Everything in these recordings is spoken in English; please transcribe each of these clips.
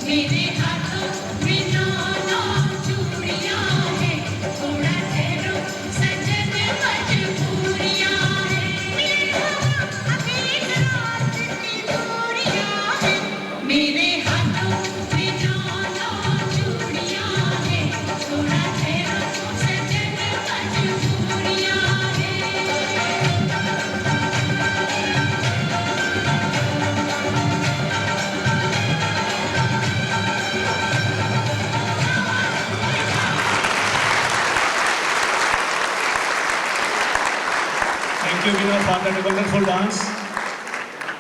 मेरे हाथों में नौ चूड़ियां हैं, थोड़ा ठहरो सजन मजबूरियां हैं, अभी रात की दूरियां हैं, मेरे हाथों में नौ चूड़ियां हैं, थोड़ा ठहरो सजन मजबूरियां हैं। Thank you, Veena, for that wonderful dance.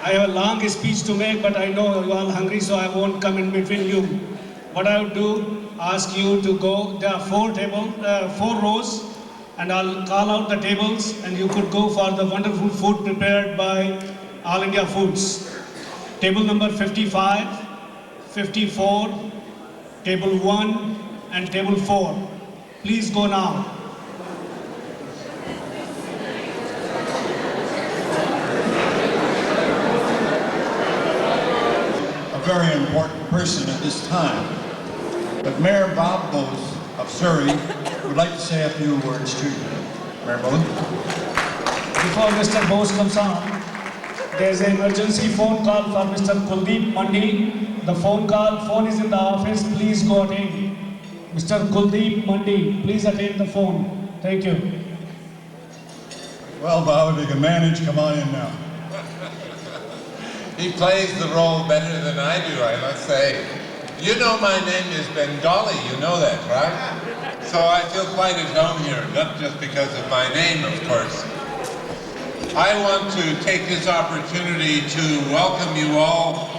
I have a long speech to make, but I know you are all hungry, so I won't come in between you. What I would do, ask you to go. There are four rows, and I'll call out the tables, and you could go for the wonderful food prepared by All India Foods. Table number 55, 54, table 1, and table 4. Please go now. A very important person at this time. But Mayor Bob Bose of Surrey would like to say a few words to you. Mayor Bose? Before Mr. Bose comes on, there's an emergency phone call for Mr. Kuldeep Mandi. The phone is in the office, please go attend. Mr. Kuldeep Mandi, please attend the phone. Thank you. Well, Bob, if you can manage, come on in now. He plays the role better than I do, I must say. You know my name is Bengali, you know that, right? So I feel quite at home here, not just because of my name, of course. I want to take this opportunity to welcome you all,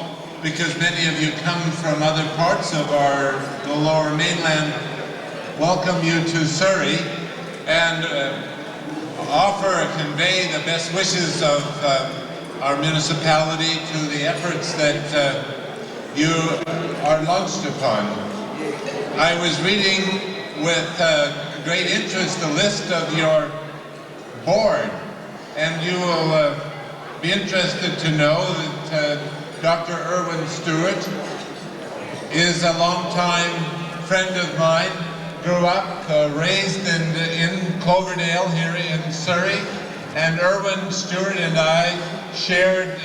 because many of you come from other parts of the Lower Mainland. Welcome you to Surrey, and convey the best wishes of our municipality to the efforts that you are launched upon. I was reading with great interest the list of your board, and you will be interested to know that Dr. Irwin Stewart is a longtime friend of mine, grew up, raised in Cloverdale here in Surrey, and Irwin Stewart and I shared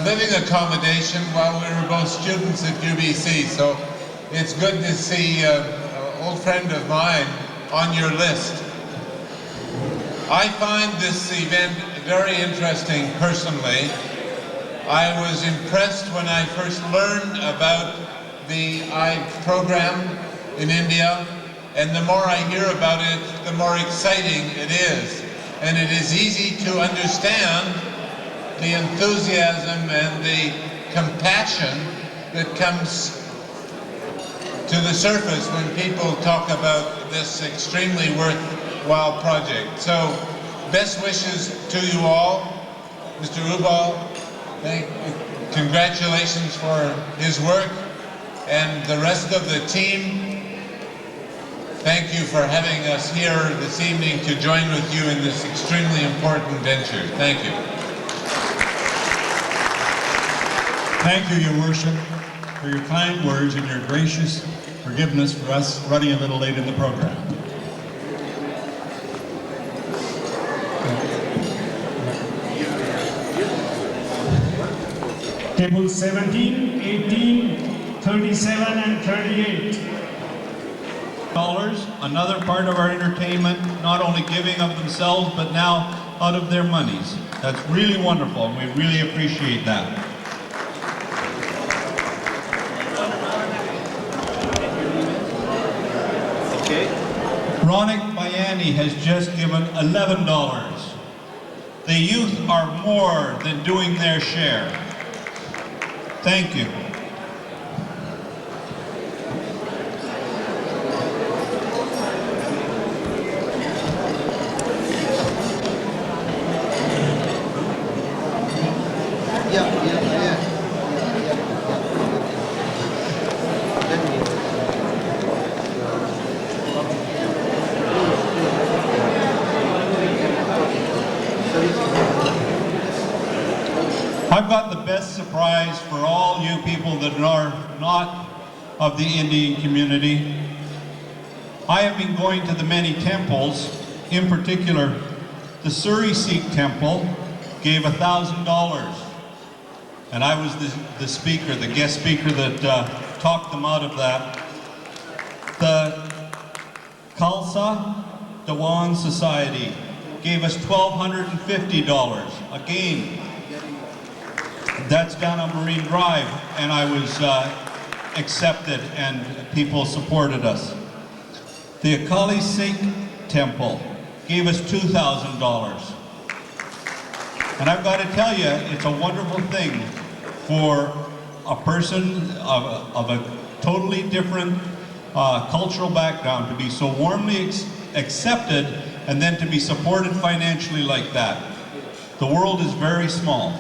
living accommodation while we were both students at UBC. So it's good to see an old friend of mine on your list. I find this event very interesting personally. I was impressed when I first learned about the EYE program in India, and the more I hear about it, the more exciting it is. And it is easy to understand the enthusiasm and the compassion that comes to the surface when people talk about this extremely worthwhile project. So, best wishes to you all. Mr. Rubal, congratulations for his work, and the rest of the team. Thank you for having us here this evening to join with you in this extremely important venture. Thank you. Thank you, Your Worship, for your kind words and your gracious forgiveness for us running a little late in the program. Tables 17, 18, 37, and 38. Another part of our entertainment, not only giving of themselves, but now out of their monies. That's really wonderful, and we really appreciate that. Okay. Ronik Bayani has just given $11. The youth are more than doing their share. Thank you. I've got the best surprise for all you people that are not of the Indian community. I have been going to the many temples, in particular, the Surrey Sikh temple gave $1,000. And I was the speaker, the guest speaker that talked them out of that. The Khalsa Dewan Society gave us $1,250. Again, that's down on Marine Drive, and I was accepted and people supported us. The Akali Sikh Temple gave us $2,000. And I've got to tell you, it's a wonderful thing for a person of a totally different cultural background to be so warmly accepted and then to be supported financially like that. The world is very small.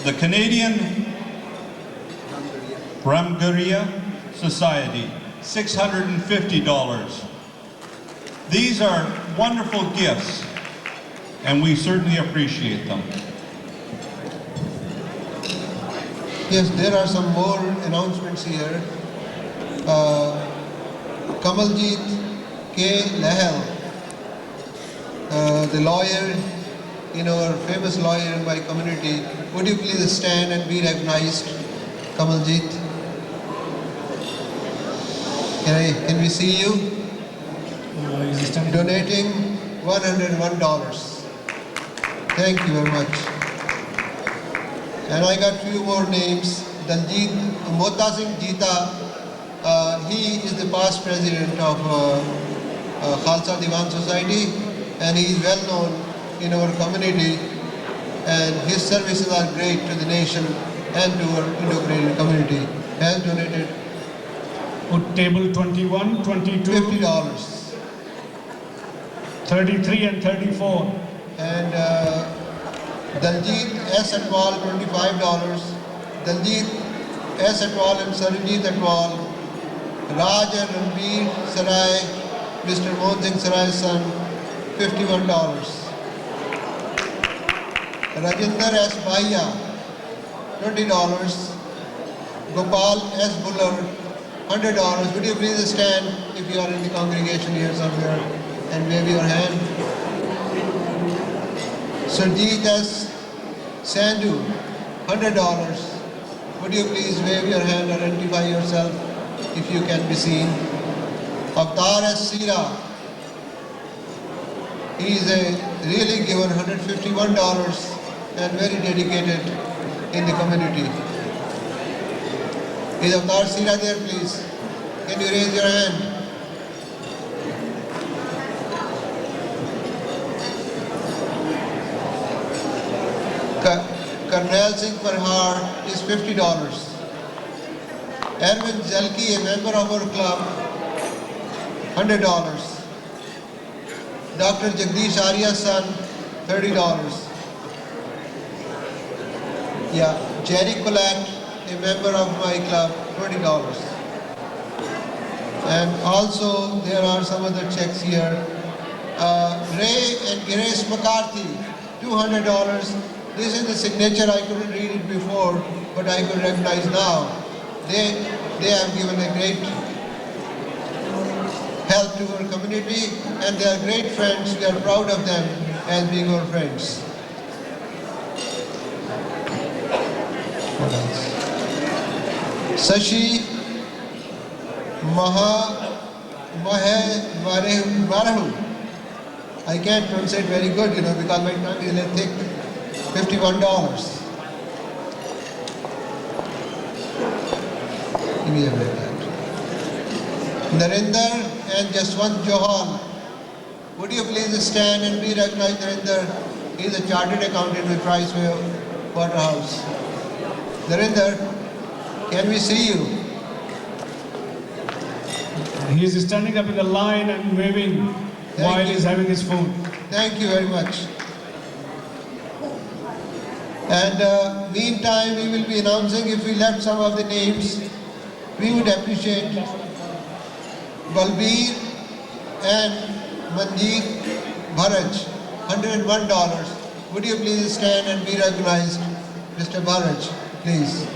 The Canadian Ramgarhia Society, $650. These are wonderful gifts, and we certainly appreciate them. Yes, there are some more announcements here. Kamaljeet K. Lahal, the lawyer, our famous lawyer in my community. Would you please stand and be recognized, Kamaljeet? Can we see you? Donating $101. Thank you very much. And I got few more names. Daljit Mota Singh Jita, he is the past president of Khalsa Diwan Society, and he is well known in our community, and his services are great to the nation and to our Indo-Canadian community. Has donated Put table 21, 22, $50. 33 and 34. And Daljit S. Atwal, $25. Daljit S. Atwal and Saranjit Atwal. Raj and Ranbir Sarai, Mr. Mohan Singh Sarai's son, $51. Rajinder S. Bhaiya, $20. Gopal S. Buller, $100. Would you please stand if you are in the congregation here somewhere and wave your hand? Sarjeet S. Sandhu, $100. Would you please wave your hand, identify yourself if you can be seen? Avtar S. Sira, he is really given $151 and very dedicated in the community. Is Avtar Sira there, please? Can you raise your hand? Karnail Singh Farhar is $50. Erwin Zelki, a member of our club, $100. Dr. Jagdish Arya's son, $30. Yeah, Jerry Collette, a member of my club, $20. And also there are some other checks here. Ray and Grace McCarthy, $200. This is the signature. I couldn't read it before, but I could recognize now. They have given a great help to our community, and they are great friends. We are proud of them as being our friends. What else? Sashi Marahu. I can't pronounce it very good, because my tongue is a little thick. $51. Give me a minute. Narinder and Jaswant Johal. Would you please stand and be recognized, Narinder? He is a chartered accountant with Pricewaterhouse. Narinder, can we see you? He is standing up in the line and waving while he is having his food. Thank you very much. And meantime, we will be announcing, if we left some of the names, we would appreciate Balbir and Manjeet Bharaj, $101. Would you please stand and be recognized? Mr. Baraj, please.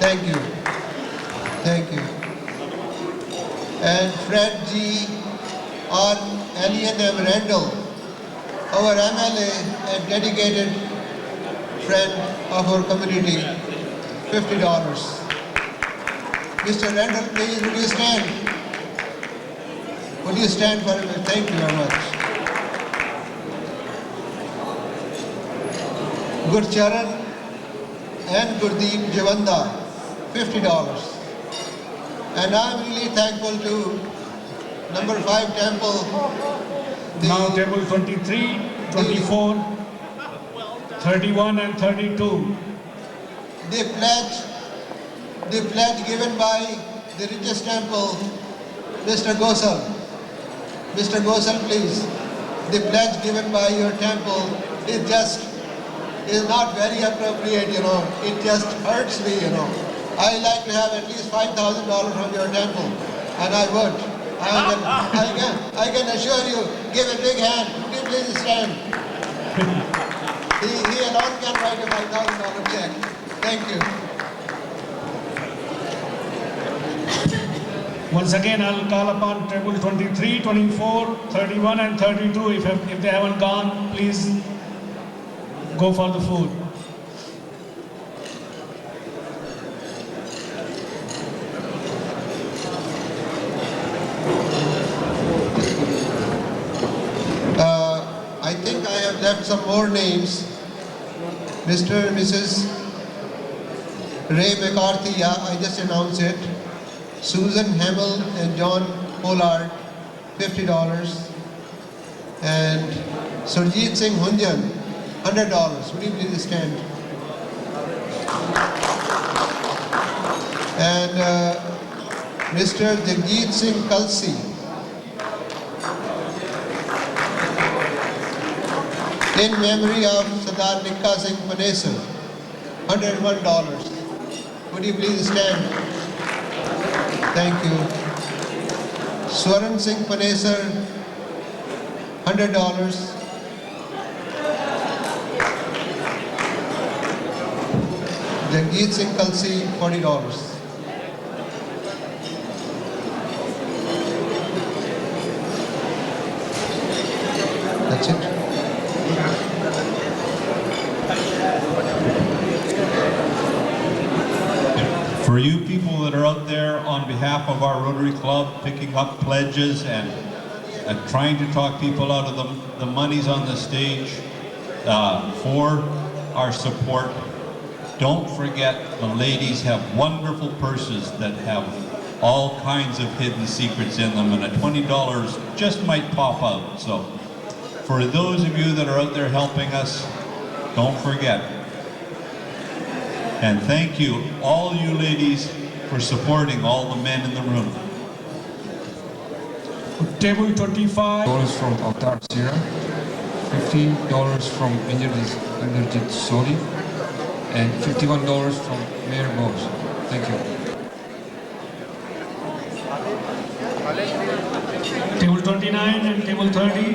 Thank you. Thank you. And Fred G. R. Alien M. Randall, our MLA and dedicated friend of our community, $50. Mr. Randall, please, would you stand? Would you stand for a minute? Thank you very much. Gurcharan and Gurdeep Javanda, $50. And I'm really thankful to number 5 temple. Now table 23, 24, 31 and 32. The pledge given by the richest temple, Mr. Gosal. Mr. Gosal, please. The pledge given by your temple is not very appropriate, you know. It just hurts me, you know. I like to have at least $5,000 from your temple, and I would. I can assure you, give a big hand. Would you please stand? He alone can write a $5,000 check. Thank you. Once again, I'll call upon table 23, 24, 31 and 32. If they haven't gone, please go for the food. I think I have left some more names. Mr. and Mrs. Ray McCarthy, yeah, I just announced it. Susan Hamill and John Pollard, $50. And Surjit Singh Hunjan, $100. Would you please stand? And Mr. Jagjit Singh Kalsi, in memory of Sardar Nikka Singh Panesar, $101. Would you please stand? Thank you. Swaran Singh Panesar, $100. Jagjit Singh Kalsi, $40. That's it. For you people that are out there on behalf of our Rotary Club picking up pledges and trying to talk people out of the monies on the stage for our support, don't forget the ladies have wonderful purses that have all kinds of hidden secrets in them, and a $20 just might pop out. So for those of you that are out there helping us, don't forget. And thank you, all you ladies, for supporting all the men in the room. Table 25. $50 from Avtar Sierra, $15 from Inderjit Soli, and $51 from Mayor Bose. Thank you. Table 29 and table 30.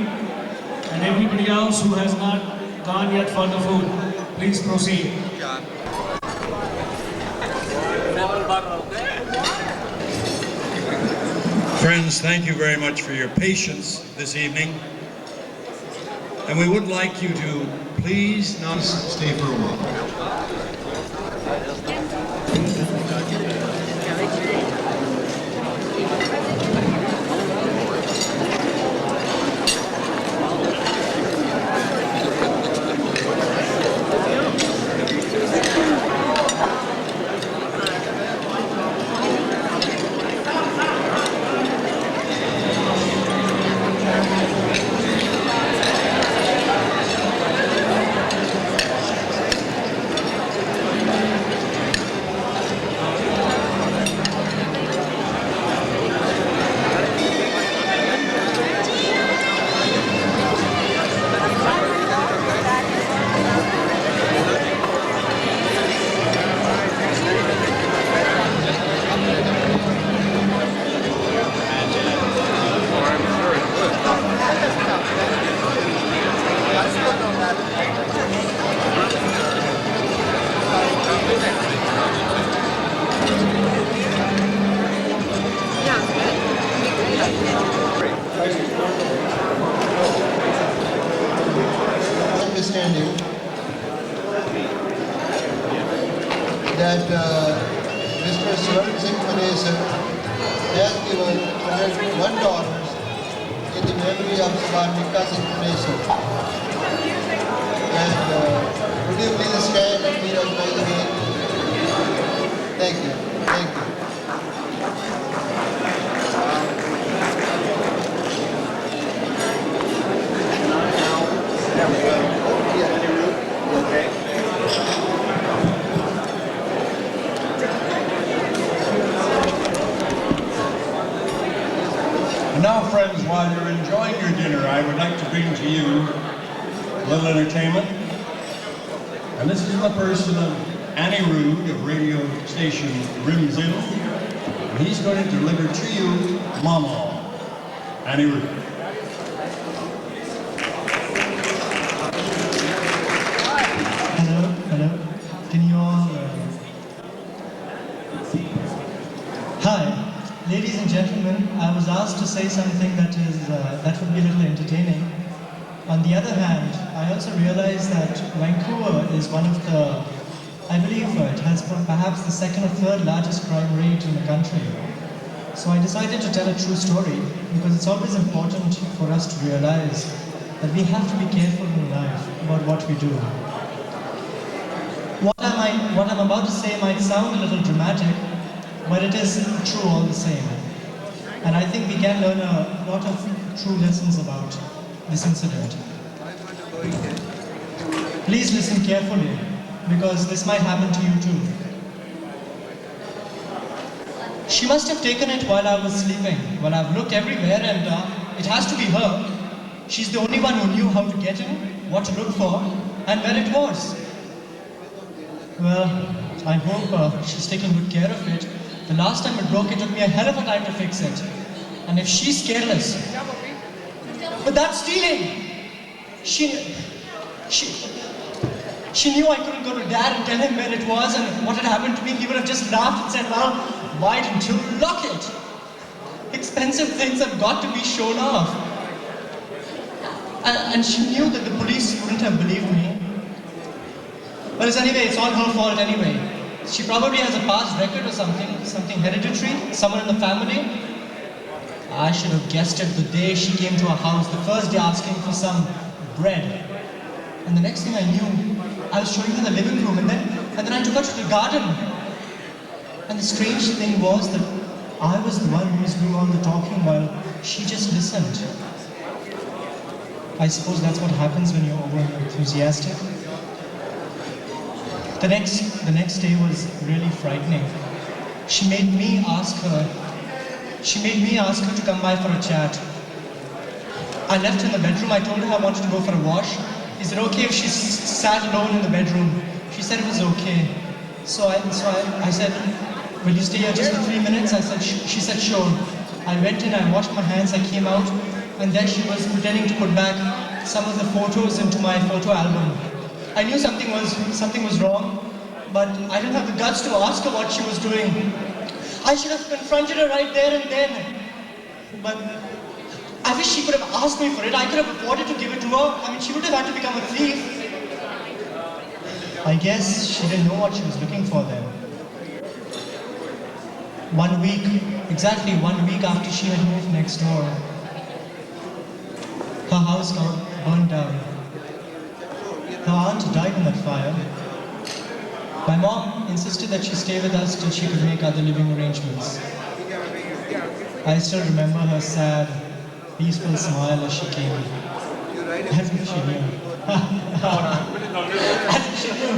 And everybody else who has not gone yet for the food, please proceed. Friends, thank you very much for your patience this evening. And we would like you to please not stay for a while. that Mr. Swaran Singh Manesar has given $101 in the memory of Swarnika Singh Manesar. And would you please stand and be recognized again? Thank you. Thank you. And now, friends, while you're enjoying your dinner, I would like to bring to you a little entertainment. And this is in the person of Annie Rood of radio station Rimzin. And he's going to deliver to you Mama. Annie Rood. Hello. Can you all... Hi, ladies and gentlemen. I was asked to say something that would be a little entertaining. On the other hand, I also realize that Vancouver is one of the, I believe it has perhaps the second or third largest crime rate in the country. So I decided to tell a true story because it's always important for us to realize that we have to be careful in life about what we do. What I'm about to say might sound a little dramatic, but it is true all the same. And I think we can learn a lot of true lessons about this incident. Please listen carefully, because this might happen to you too. She must have taken it while I was sleeping. Well, I've looked everywhere and it has to be her. She's the only one who knew how to get in, what to look for, and where it was. Well, I hope she's taking good care of it. The last time it broke, it took me a hell of a time to fix it. And if she's careless... But that's stealing! She knew I couldn't go to Dad and tell him where it was and what had happened to me. He would have just laughed and said, well, why didn't you lock it? Expensive things have got to be shown off. And she knew that the police wouldn't have believed me. Well, anyway, it's all her fault anyway. She probably has a past record or something hereditary, someone in the family. I should have guessed it the day she came to our house, the first day asking for some bread. And the next thing I knew, I was showing her the living room and then I took her to the garden. And the strange thing was that I was the one who was doing all the talking while she just listened. I suppose that's what happens when you're over enthusiastic. The next day was really frightening. She made me ask her to come by for a chat. I left her in the bedroom. I told her I wanted to go for a wash. Is it okay if she sat alone in the bedroom? She said it was okay. So I said, will you stay here just for 3 minutes? She said, sure. I went in, I washed my hands, I came out, and there she was pretending to put back some of the photos into my photo album. I knew something was wrong, but I didn't have the guts to ask her what she was doing. I should have confronted her right there and then. But I wish she could have asked me for it. I could have afforded to give it to her. I mean, she would have had to become a thief. I guess she didn't know what she was looking for then. Exactly 1 week after she had moved next door, her house got burned down. Her aunt died in that fire. My mom insisted that she stay with us till she could make other living arrangements. I still remember her sad, peaceful smile as she came. As if she knew. As if she knew.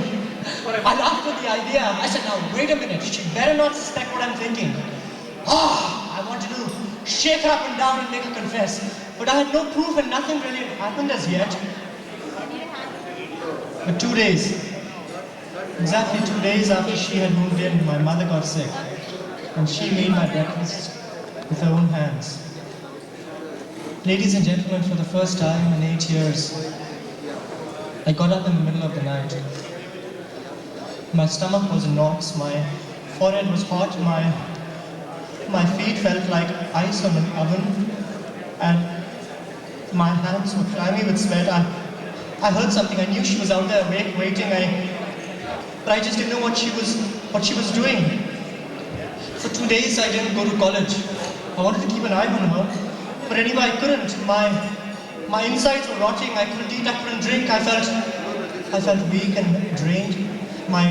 I laughed at the idea. I said, now wait a minute, she better not suspect what I'm thinking. I wanted to shake her up and down and make her confess. But I had no proof and nothing really happened as yet. But 2 days, exactly 2 days after she had moved in, my mother got sick. And she made my breakfast with her own hands. Ladies and gentlemen, for the first time in 8 years, I got up in the middle of the night. My stomach was in knots, my forehead was hot, my feet felt like ice on an oven, and my hands were clammy with sweat. I heard something. I knew she was out there awake, waiting. but I just didn't know what she was doing. For 2 days I didn't go to college. I wanted to keep an eye on her, but anyway I couldn't. My insides were rotting. I couldn't eat, I couldn't drink. I felt weak and drained. My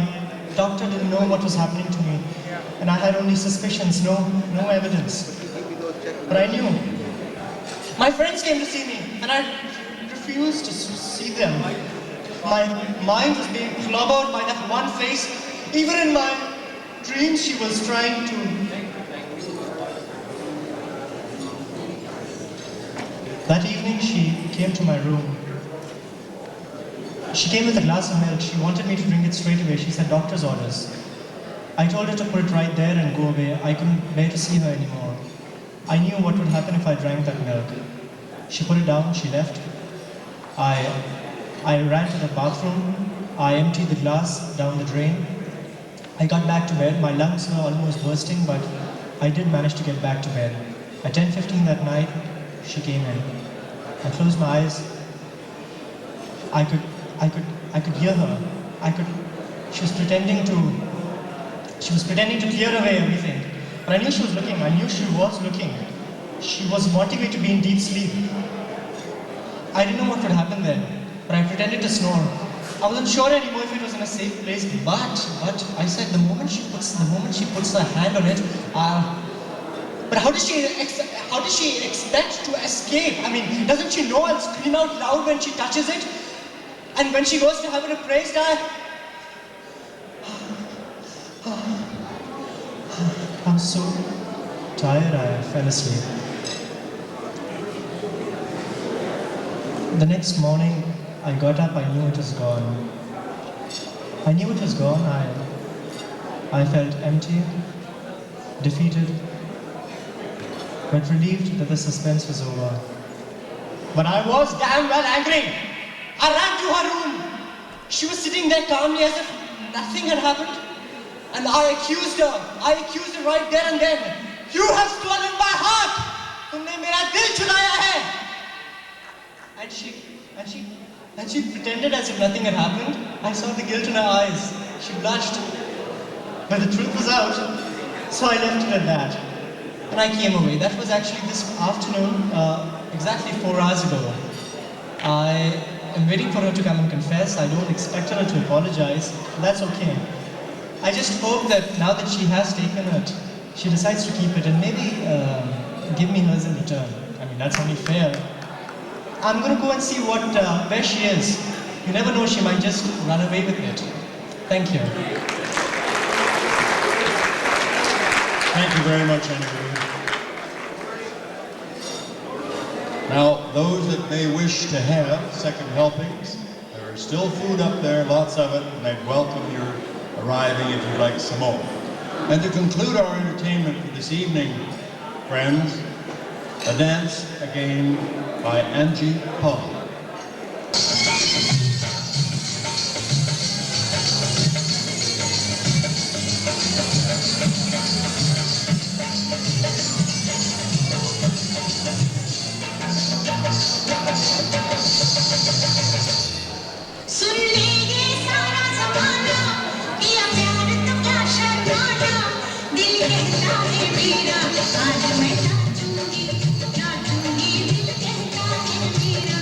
doctor didn't know what was happening to me, and I had only suspicions, no evidence. But I knew. My friends came to see me, and I refused to see them. My mind was being clobbered by that one face. Even in my dreams, she was trying to. That evening, she came to my room. She came with a glass of milk. She wanted me to drink it straight away. She said, doctor's orders. I told her to put it right there and go away. I couldn't bear to see her anymore. I knew what would happen if I drank that milk. She put it down, she left. I ran to the bathroom. I emptied the glass down the drain. I got back to bed. My lungs were almost bursting, but I did manage to get back to bed. At 10:15 that night, she came in. I closed my eyes. I could hear her. She was pretending to clear away everything. But I knew she was looking. I knew she was looking. She was wanting me to be in deep sleep. I didn't know what would happen then, but I pretended to snore. I wasn't sure anymore if it was in a safe place, but I said the moment she puts her hand on it, but how does she expect to escape? I mean, doesn't she know I'll scream out loud when she touches it? And when she goes to have it appraised, I was so tired I fell asleep. The next morning, I got up, I knew it was gone. I knew it was gone. I felt empty, defeated, but relieved that the suspense was over. But I was damn well angry. I ran to her room. She was sitting there calmly as if nothing had happened. And I accused her right there and then. You have stolen my heart! तुमने मेरा दिल चुराया है! And she pretended as if nothing had happened. I saw the guilt in her eyes. She blushed. But the truth was out, so I left it at that. And I came away. That was actually this afternoon, exactly 4 hours ago. I am waiting for her to come and confess. I don't expect her to apologize. That's okay. I just hope that now that she has taken it, she decides to keep it and maybe give me hers in return. I mean, that's only fair. I'm going to go and see where she is. You never know, she might just run away with it. Thank you. Thank you very much, Andrew. Now, those that may wish to have second helpings, there is still food up there, lots of it, and I'd welcome your arriving if you'd like some more. And to conclude our entertainment for this evening, friends, a dance, a game by Angie Paul. सुन ले ये सारा ज़माना किया प्यार तो क्या शर्माना दिल कहता है मेरा आज मैं नाचूंगी दिल कहता है मेरा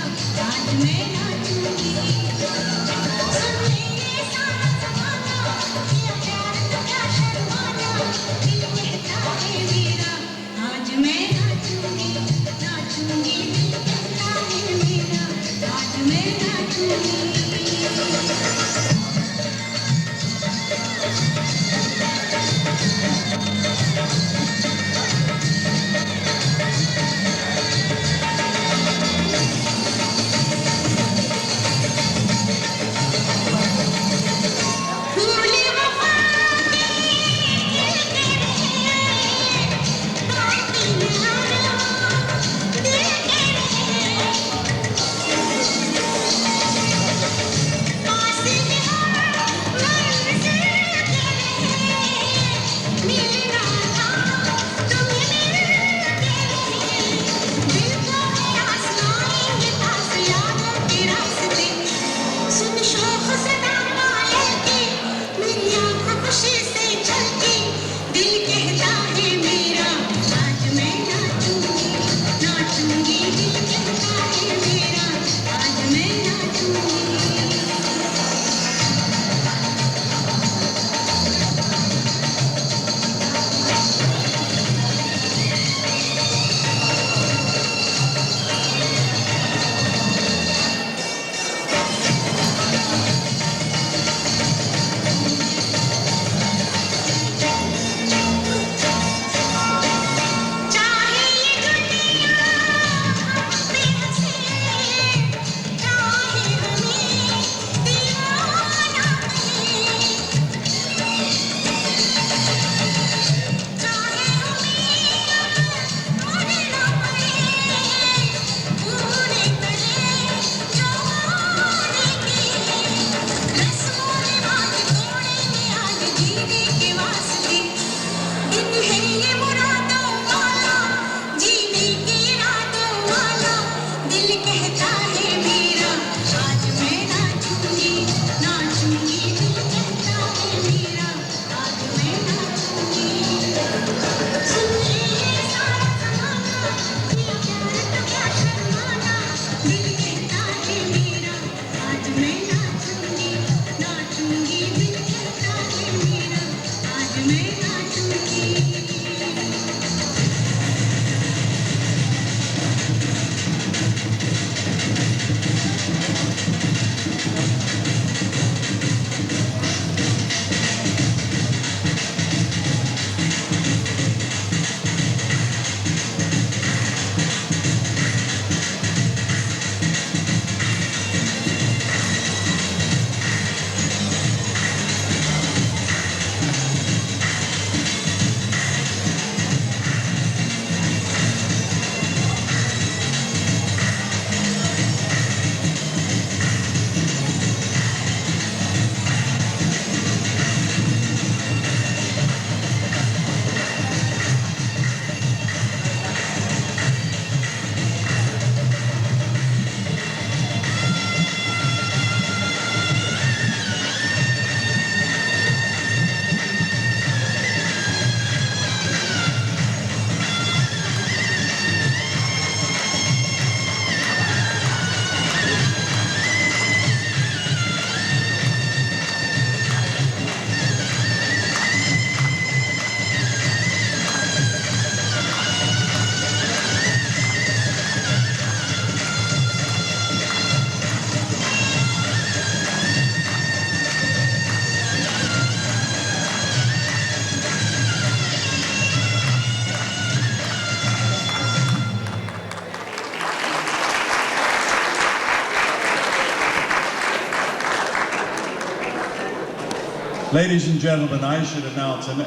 Ladies and gentlemen, I should announce, and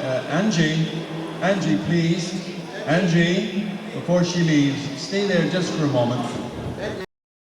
Angie, please. Angie, before she leaves, stay there just for a moment.